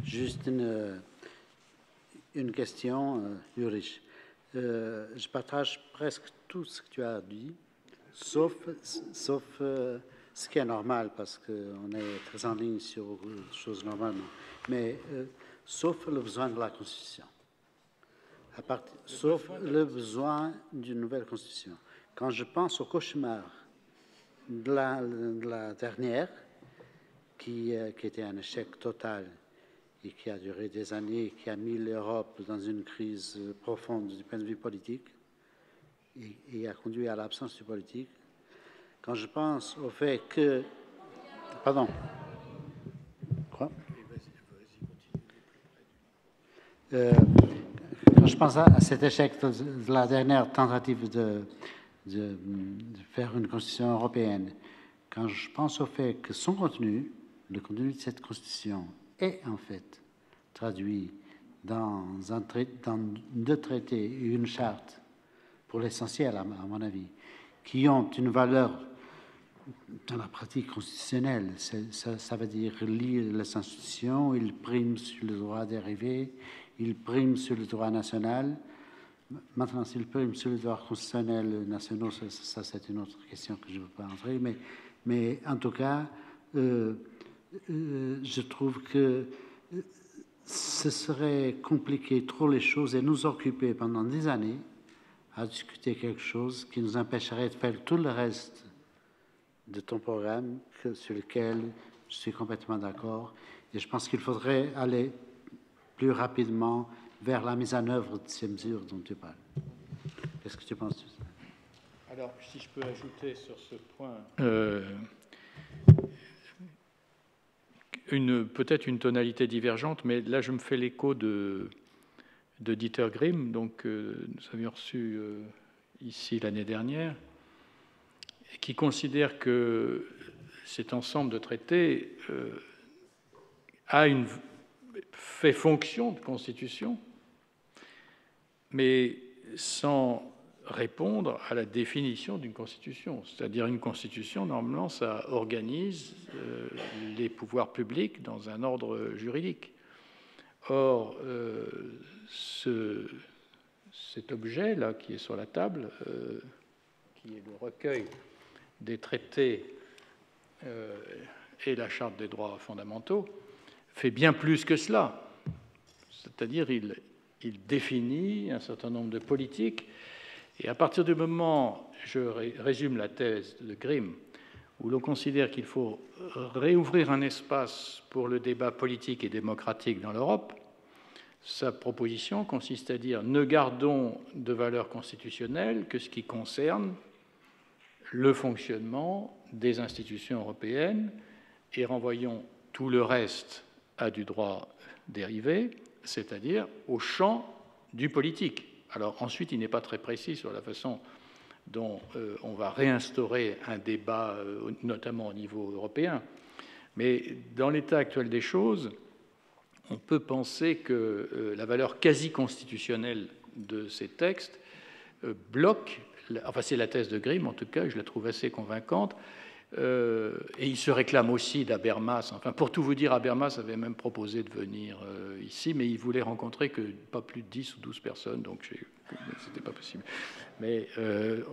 Juste une question, Ulrich. Je partage presque tout ce que tu as dit, sauf ce qui est normal, parce qu'on est très en ligne sur les choses normalement, mais sauf le besoin de la Constitution. Sauf le besoin d'une nouvelle Constitution. Quand je pense au cauchemar de la dernière, qui était un échec total et qui a duré des années, qui a mis l'Europe dans une crise profonde du point de vue politique et a conduit à l'absence du politique. Quand je pense au fait que... Pardon. Quoi? Quand je pense à cet échec de la dernière tentative de faire une constitution européenne, quand je pense au fait que son contenu, le contenu de cette constitution, est en fait traduit dans deux traités et une charte, pour l'essentiel à mon avis, qui ont une valeur dans la pratique constitutionnelle. Ça veut dire lire les institutions, il prime sur le droit dérivé, il prime sur le droit national. Maintenant, s'il prime sur le droit constitutionnel national, ça c'est une autre question que je ne veux pas entrer, mais en tout cas, je trouve que ce serait compliquer trop les choses et nous occuper pendant des années à discuter quelque chose qui nous empêcherait de faire tout le reste de ton programme sur lequel je suis complètement d'accord. Et je pense qu'il faudrait aller plus rapidement vers la mise en œuvre de ces mesures dont tu parles. Qu'est-ce que tu penses de ça? Alors, si je peux ajouter sur ce point peut-être une tonalité divergente, mais là, je me fais l'écho de Dieter Grimm, donc nous avions reçu ici l'année dernière, qui considère que cet ensemble de traités fait fonction de constitution, mais sans répondre à la définition d'une constitution. C'est-à-dire une constitution, normalement, ça organise les pouvoirs publics dans un ordre juridique. Or, cet objet-là qui est sur la table, qui est le recueil des traités et la Charte des droits fondamentaux, fait bien plus que cela. C'est-à-dire il définit un certain nombre de politiques. Et à partir du moment, je résume la thèse de Grimm, où l'on considère qu'il faut réouvrir un espace pour le débat politique et démocratique dans l'Europe, sa proposition consiste à dire ne gardons de valeur constitutionnelle que ce qui concerne le fonctionnement des institutions européennes et renvoyons tout le reste à du droit dérivé, c'est-à-dire au champ du politique. Alors ensuite, il n'est pas très précis sur la façon dont on va réinstaurer un débat, notamment au niveau européen. Mais dans l'état actuel des choses, on peut penser que la valeur quasi-constitutionnelle de ces textes bloque, enfin c'est la thèse de Grimm en tout cas, je la trouve assez convaincante, et il se réclame aussi d'Habermas. Enfin, pour tout vous dire, Habermas avait même proposé de venir ici, mais il voulait rencontrer que pas plus de 10 ou 12 personnes, donc c'était pas possible. Mais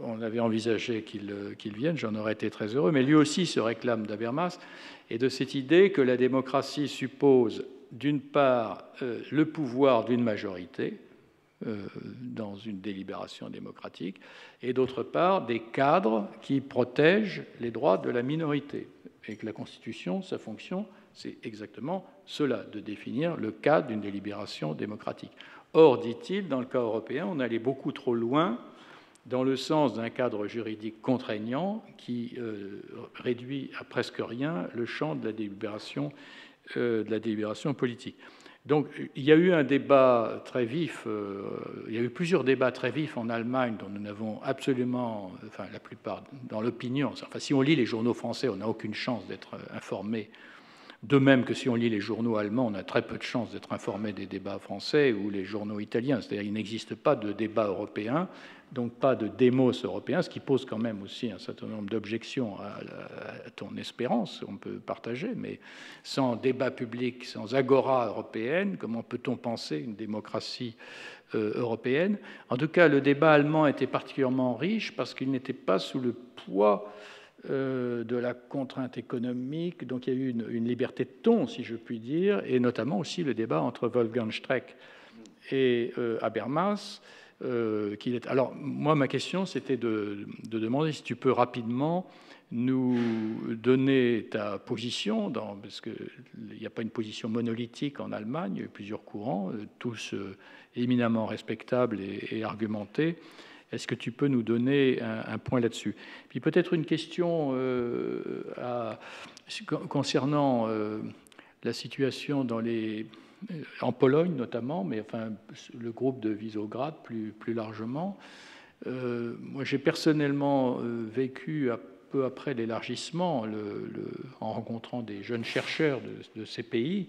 on avait envisagé qu'il vienne, j'en aurais été très heureux, mais lui aussi se réclame d'Habermas et de cette idée que la démocratie suppose, d'une part, le pouvoir d'une majorité, dans une délibération démocratique, et d'autre part, des cadres qui protègent les droits de la minorité. Et que la Constitution, sa fonction, c'est exactement cela, de définir le cadre d'une délibération démocratique. Or, dit-il, dans le cas européen, on allait beaucoup trop loin dans le sens d'un cadre juridique contraignant qui réduit à presque rien le champ de la délibération politique. Donc, il y a eu un débat très vif, il y a eu plusieurs débats très vifs en Allemagne dont nous n'avons absolument, enfin la plupart dans l'opinion, enfin si on lit les journaux français, on n'a aucune chance d'être informé De même que si on lit les journaux allemands, on a très peu de chances d'être informé des débats français ou les journaux italiens. C'est-à-dire qu'il n'existe pas de débat européen, donc pas de démos européen, ce qui pose quand même aussi un certain nombre d'objections à ton espérance, on peut partager, mais sans débat public, sans agora européenne, comment peut-on penser une démocratie européenne? En tout cas, le débat allemand était particulièrement riche parce qu'il n'était pas sous le poids de la contrainte économique, donc il y a eu une liberté de ton, si je puis dire, et notamment aussi le débat entre Wolfgang Streeck et Habermas. Alors, moi, ma question, c'était de demander si tu peux rapidement nous donner ta position, parce qu'il n'y a pas une position monolithique en Allemagne, il y a eu plusieurs courants, tous éminemment respectables et argumentés. Est-ce que tu peux nous donner un point là-dessus? Puis peut-être une question concernant la situation en Pologne notamment, mais enfin le groupe de Visegrad plus largement. Moi, j'ai personnellement vécu peu après l'élargissement, en rencontrant des jeunes chercheurs de ces pays,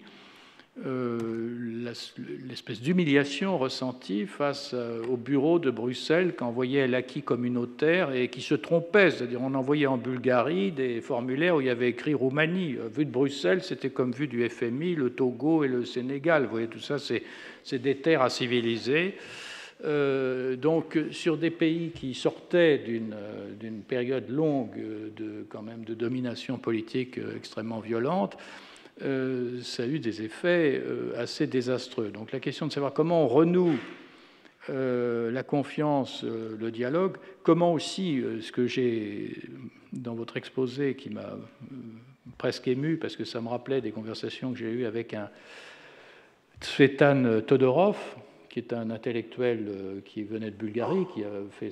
l'espèce d'humiliation ressentie face au bureau de Bruxelles qui envoyait l'acquis communautaire et qui se trompait, c'est-à-dire on envoyait en Bulgarie des formulaires où il y avait écrit Roumanie. Vu de Bruxelles, c'était comme vu du FMI, le Togo et le Sénégal. Vous voyez, tout ça, c'est des terres à civiliser. Donc, sur des pays qui sortaient d'une période longue quand même de domination politique extrêmement violente, ça a eu des effets assez désastreux. Donc la question de savoir comment on renoue la confiance, le dialogue, comment aussi, ce que j'ai dans votre exposé qui m'a presque ému, parce que ça me rappelait des conversations que j'ai eues avec un Tsvetan Todorov, qui est un intellectuel qui venait de Bulgarie, qui a fait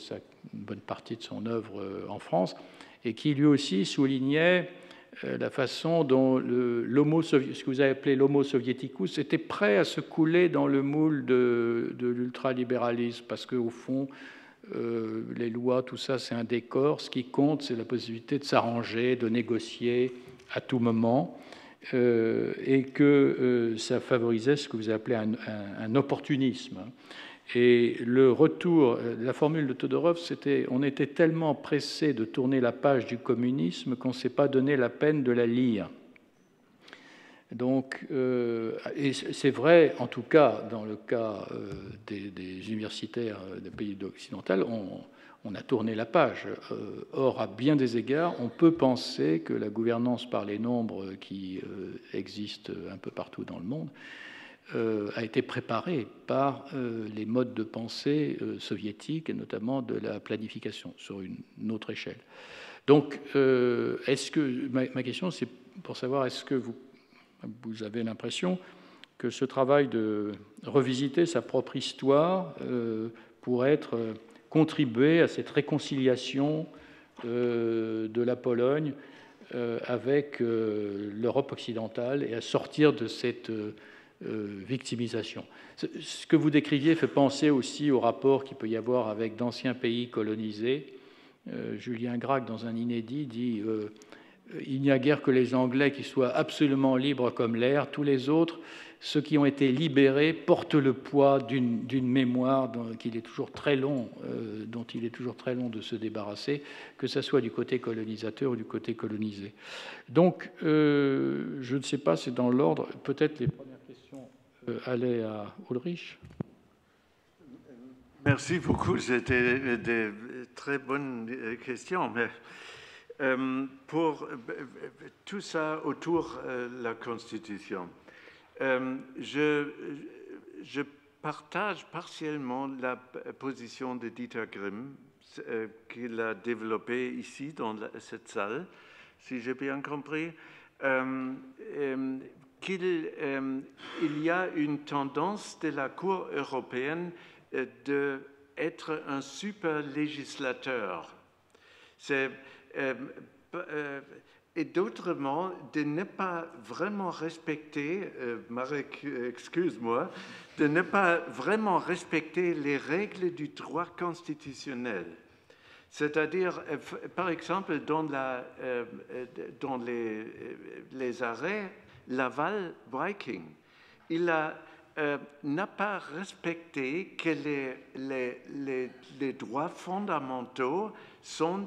une bonne partie de son œuvre en France, et qui lui aussi soulignait la façon dont ce que vous avez appelé l'homo soviéticus était prêt à se couler dans le moule de l'ultralibéralisme, parce qu'au fond, les lois, tout ça, c'est un décor. Ce qui compte, c'est la possibilité de s'arranger, de négocier à tout moment, et que ça favorisait ce que vous appelez un opportunisme. Et le retour, la formule de Todorov, c'était on était tellement pressé de tourner la page du communisme qu'on ne s'est pas donné la peine de la lire. Donc, et c'est vrai, en tout cas, dans le cas des universitaires des pays occidentaux, on a tourné la page. Or, à bien des égards, on peut penser que la gouvernance par les nombres qui existe un peu partout dans le monde a été préparée par les modes de pensée soviétiques et notamment de la planification sur une autre échelle. Donc, est-ce que ma question, c'est pour savoir est-ce que vous avez l'impression que ce travail de revisiter sa propre histoire pourrait contribuer à cette réconciliation de la Pologne avec l'Europe occidentale et à sortir de cette victimisation. Ce que vous décriviez fait penser aussi au rapport qu'il peut y avoir avec d'anciens pays colonisés. Julien Gracq, dans un inédit, dit il n'y a guère que les Anglais qui soient absolument libres comme l'air. Tous les autres, ceux qui ont été libérés, portent le poids d'une mémoire dont il est toujours très long de se débarrasser, que ce soit du côté colonisateur ou du côté colonisé. Donc, je ne sais pas, c'est dans l'ordre. Peut-être les premières questions allaient à Ulrich. Merci beaucoup. C'était de très bonnes questions. Mais pour tout ça autour de la Constitution, je partage partiellement la position de Dieter Grimm qu'il a développée ici dans cette salle, si j'ai bien compris, qu'il y a une tendance de la Cour européenne d'être un super législateur. Et d'autrement, de ne pas vraiment respecter, Marek, excuse-moi, de ne pas vraiment respecter les règles du droit constitutionnel. C'est-à-dire, par exemple, dans les arrêts, Laval-Viking, il n'a pas respecté que les droits fondamentaux sont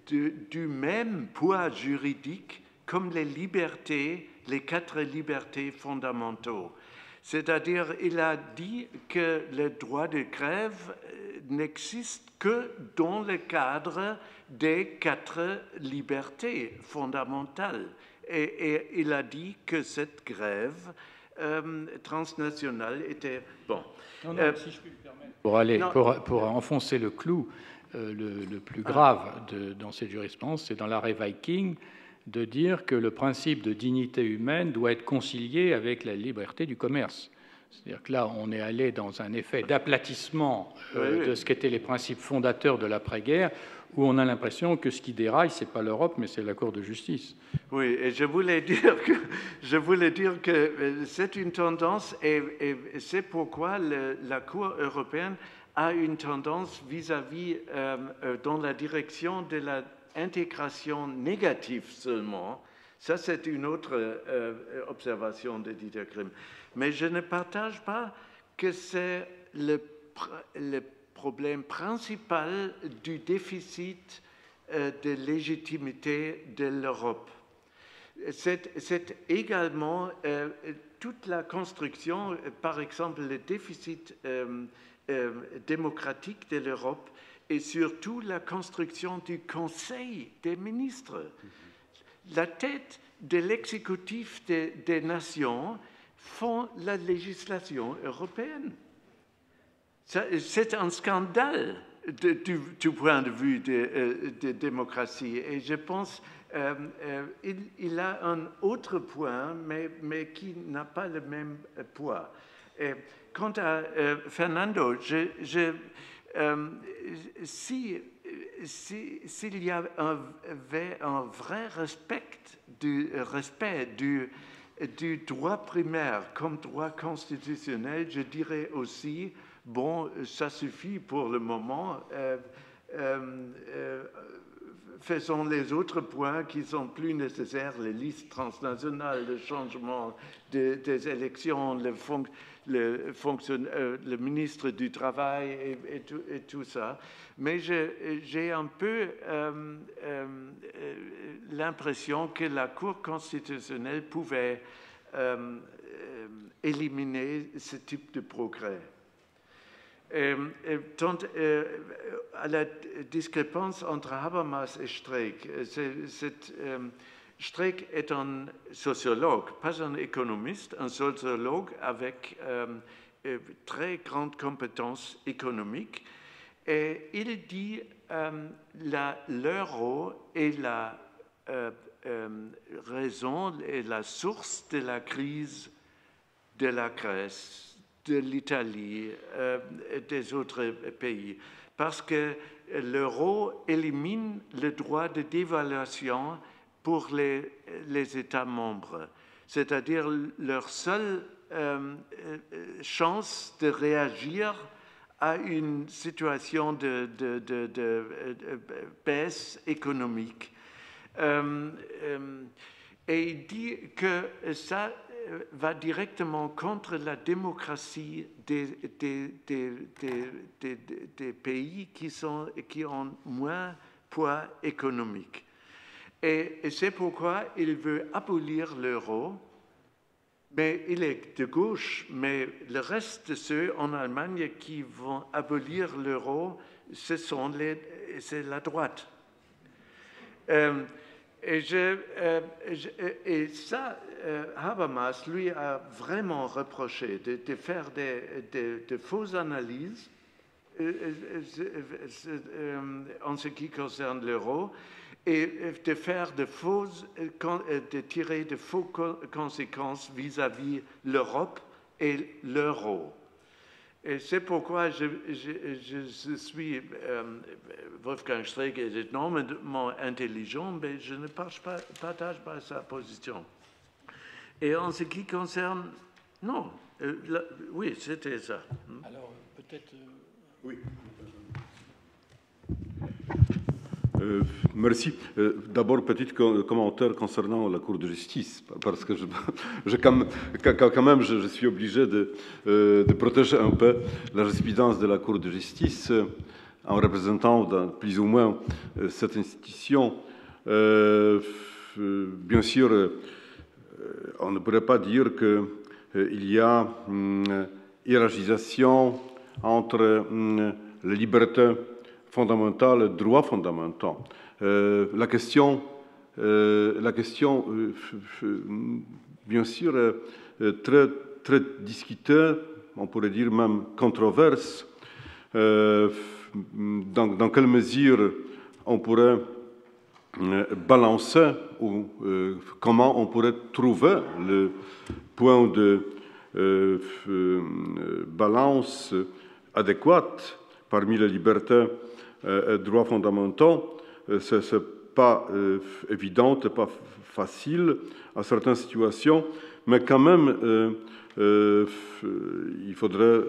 du même poids juridique comme les libertés, les 4 libertés fondamentaux. C'est-à-dire, il a dit que le droit de grève n'existe que dans le cadre des 4 libertés fondamentales. Et il a dit que cette grève transnationale était... Bon. Non, si je puis me permettre. Pour enfoncer le clou, le plus grave dans cette jurisprudence, c'est dans l'arrêt Viking, de dire que le principe de dignité humaine doit être concilié avec la liberté du commerce. C'est-à-dire que là, on est allé dans un effet d'aplatissement de ce qu'étaient les principes fondateurs de l'après-guerre, où on a l'impression que ce qui déraille, ce n'est pas l'Europe, mais c'est la Cour de justice. Oui, et je voulais dire que c'est une tendance, et c'est pourquoi la Cour européenne a une tendance vis-à-vis dans la direction de l'intégration négative seulement. Ça, c'est une autre observation de Dieter Grimm. Mais je ne partage pas que c'est le problème principal du déficit de légitimité de l'Europe. C'est également toute la construction, par exemple, le déficit démocratique de l'Europe et surtout la construction du Conseil des ministres. La tête de l'exécutif des nations font la législation européenne. C'est un scandale du point de vue de démocratie. Et je pense qu'il a un autre point, mais qui n'a pas le même poids. Et quant à Fernando, s'il y avait un vrai respect du droit primaire comme droit constitutionnel, je dirais aussi, bon, ça suffit pour le moment, faisons les autres points qui sont plus nécessaires, les listes transnationales, le changement des élections, le ministre du Travail et tout ça. Mais j'ai un peu l'impression que la Cour constitutionnelle pouvait éliminer ce type de progrès. À la discrépance entre Habermas et Streeck, Streeck est un sociologue, pas un économiste, un sociologue avec très grandes compétences économiques. Et il dit l'euro est la raison et la source de la crise de la Grèce, de l'Italie, des autres pays, parce que l'euro élimine le droit de dévaluation pour les États membres, c'est-à-dire leur seule chance de réagir à une situation de baisse économique. Et il dit que ça va directement contre la démocratie des pays qui ont moins poids économique. Et c'est pourquoi il veut abolir l'euro, mais il est de gauche, mais le reste de ceux en Allemagne qui vont abolir l'euro, c'est la droite. Et ça, Habermas, lui, a vraiment reproché de faire de fausses analyses en ce qui concerne l'euro et de tirer de fausses conséquences vis-à-vis l'Europe et l'euro. Et c'est pourquoi je suis, Wolfgang Streeck est énormément intelligent, mais je ne partage pas sa position. Et en ce qui concerne... Non, oui, c'était ça. Alors, peut-être... Oui. Merci. D'abord, petit commentaire concernant la Cour de justice, parce que quand même, je suis obligé de protéger un peu la jurisprudence de la Cour de justice en représentant plus ou moins cette institution. Bien sûr, on ne pourrait pas dire qu'il y a hiérarchisation entre les libertés fondamentales et droits fondamentaux. La question, bien sûr, très discutée, on pourrait dire même controverse, dans quelle mesure on pourrait balancer ou comment on pourrait trouver le point de balance adéquate parmi les libertés et droits fondamentaux. C'est pas évident, pas facile à certaines situations, mais quand même, il faudrait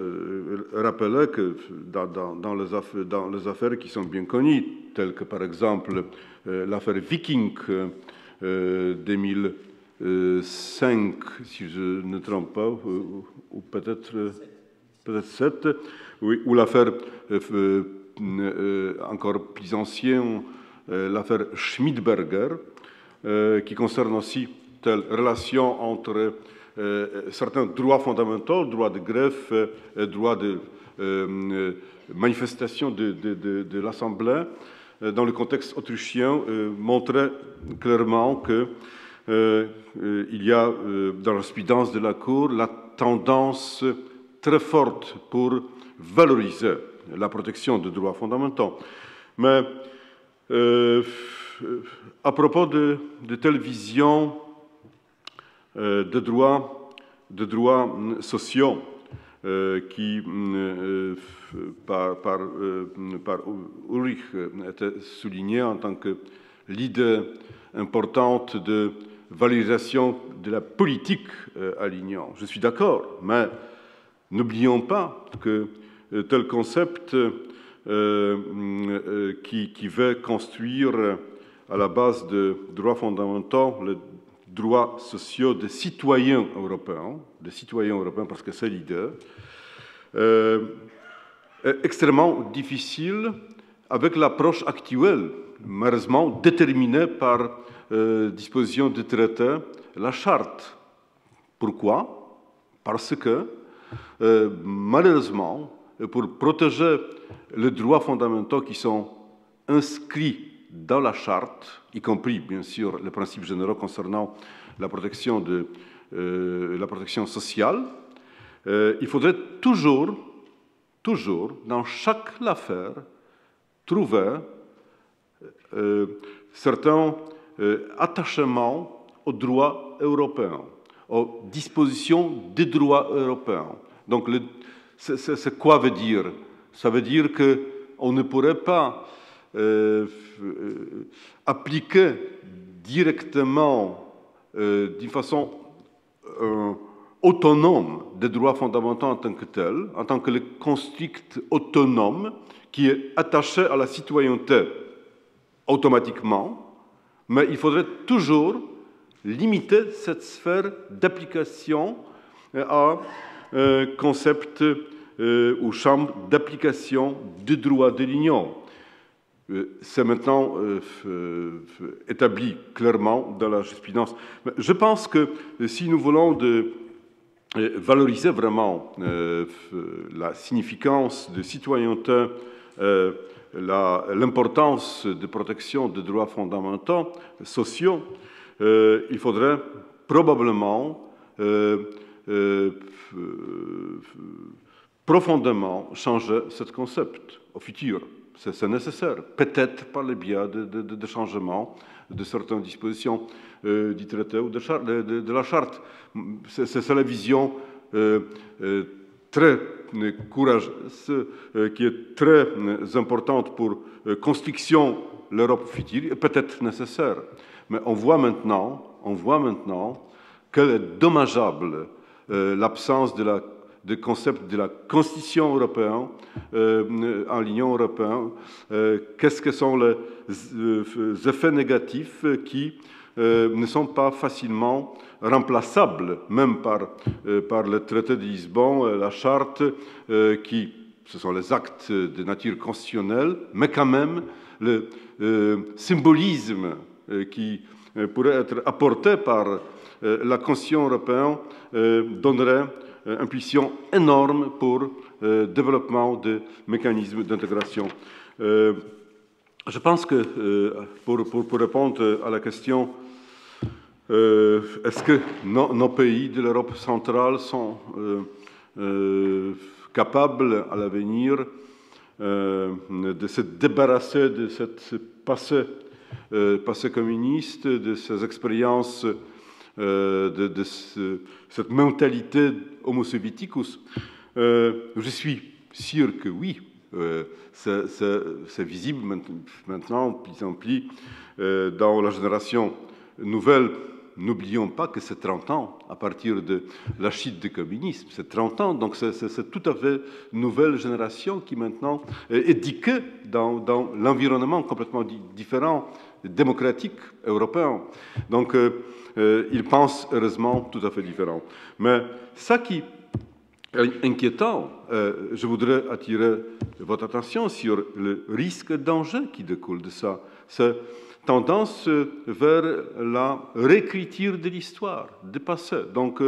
rappeler que dans les affaires qui sont bien connues, telles que par exemple l'affaire Viking 2005, si je ne me trompe pas, ou peut-être 7, oui, ou l'affaire encore plus ancienne, l'affaire Schmidberger, qui concerne aussi telle relation entre certains droits fondamentaux, droits de greffe, droits de manifestation de l'Assemblée, dans le contexte autrichien, montrait clairement que il y a dans la jurisprudence de la Cour la tendance très forte pour valoriser la protection des droits fondamentaux. Mais à propos de telle vision de droits sociaux qui, par Ulrich, était souligné en tant que l'idée importante de valorisation de la politique à l'Union. Je suis d'accord, mais n'oublions pas que tel concept qui veut construire à la base de droits fondamentaux les droits sociaux des citoyens européens parce que c'est l'idée, est extrêmement difficile avec l'approche actuelle, malheureusement déterminée par disposition du traité, la charte. Pourquoi? Parce que, malheureusement, pour protéger les droits fondamentaux qui sont inscrits dans la charte, y compris, bien sûr, les principes généraux concernant la protection sociale, il faudrait toujours, dans chaque affaire, trouver certains attachements aux droits européens, aux dispositions des droits européens. Donc, c'est quoi veut dire? Ça veut dire qu'on ne pourrait pas appliquer directement, d'une façon autonome, des droits fondamentaux en tant que tels, en tant que le construct autonome qui est attaché à la citoyenneté automatiquement, mais il faudrait toujours limiter cette sphère d'application à concept ou champ d'application du droit de l'Union. C'est maintenant établi clairement dans la jurisprudence. Je pense que si nous voulons valoriser vraiment la significance de citoyenneté, l'importance de protection des droits fondamentaux, sociaux, il faudrait probablement profondément changer ce concept au futur. C'est nécessaire, peut-être par le biais de changements de certaines dispositions du traité ou de la charte. C'est la vision très courageuse, qui est très importante pour construction de l'Europe future, et peut-être nécessaire. Mais on voit maintenant qu'elle est dommageable, l'absence de la du concept de la Constitution européenne en l'Union européenne. Qu'est-ce que sont les effets négatifs qui ne sont pas facilement remplaçables, même par le traité de Lisbonne, la charte, ce sont les actes de nature constitutionnelle, mais quand même le symbolisme qui pourrait être apporté par la Constitution européenne donnerait une impulsion énorme pour le développement de mécanismes d'intégration. Je pense que, pour répondre à la question, est-ce que nos pays de l'Europe centrale sont capables à l'avenir de se débarrasser de ce passé communiste, de ces expériences, de cette mentalité homo soviéticus? Je suis sûr que oui. C'est visible maintenant, plus en plus, dans la génération nouvelle. N'oublions pas que c'est 30 ans à partir de la chute du communisme. C'est 30 ans, donc c'est tout à fait une nouvelle génération qui maintenant est éduquée dans l'environnement complètement différent, démocratique, européen. Donc, ils pensent heureusement tout à fait différent. Mais ça qui est inquiétant, je voudrais attirer votre attention sur le risque et danger qui découle de ça. C'est tendance vers la réécriture de l'histoire, du passé. Donc,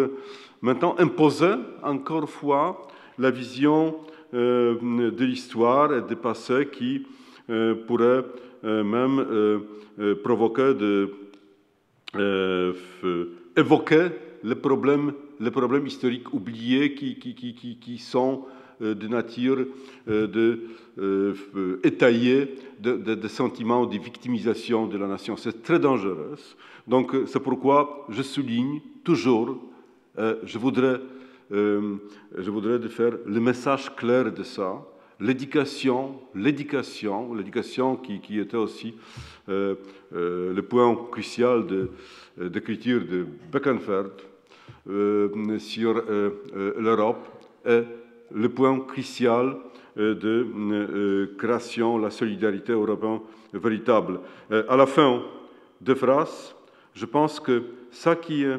maintenant, imposer encore une fois la vision de l'histoire et du passé qui pourrait même provoquer évoquer les problèmes historiques oubliés qui sont de nature étayer des sentiments de victimisation de la nation. C'est très dangereux. Donc, c'est pourquoi je souligne toujours, je voudrais de faire le message clair de ça, l'éducation qui était aussi le point crucial d'écriture de Beckenfeld sur l'Europe, est le point crucial de création de la solidarité européenne véritable. À la fin de phrase, je pense que ça qui est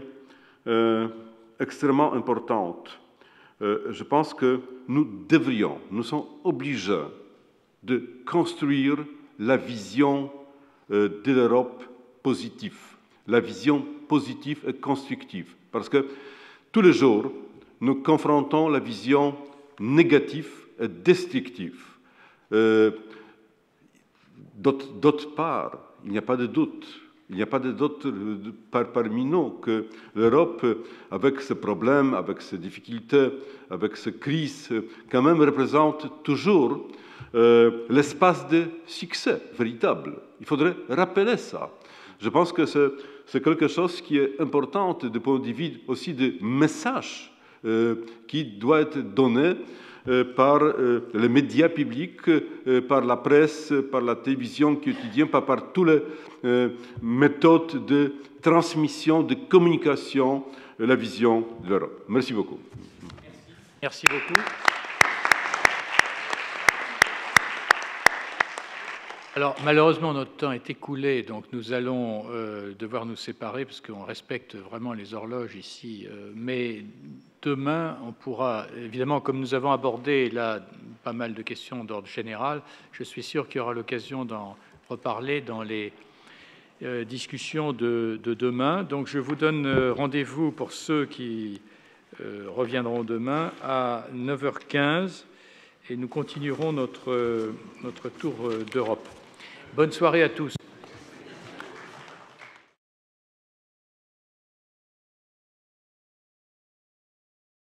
extrêmement important, je pense que nous sommes obligés de construire la vision de l'Europe positive, la vision positive et constructive. Parce que tous les jours, nous confrontons la vision négative et destructive. D'autre part, il n'y a pas de doute. Il n'y a pas de doute parmi nous que l'Europe, avec ses problèmes, avec ses difficultés, avec ses crises, quand même représente toujours l'espace de succès véritable. Il faudrait rappeler ça. Je pense que c'est quelque chose qui est important du point de vue aussi de message qui doit être donné par les médias publics, par la presse, par la télévision quotidienne, par toutes les méthodes de transmission, de communication, la vision de l'Europe. Merci beaucoup. Merci beaucoup. Alors, malheureusement, notre temps est écoulé, donc nous allons devoir nous séparer parce qu'on respecte vraiment les horloges ici. Mais demain, on pourra, évidemment, comme nous avons abordé là pas mal de questions d'ordre général, je suis sûr qu'il y aura l'occasion d'en reparler dans les discussions de demain. Donc, je vous donne rendez-vous pour ceux qui reviendront demain à 9h15 et nous continuerons notre tour d'Europe. Bonne soirée à tous.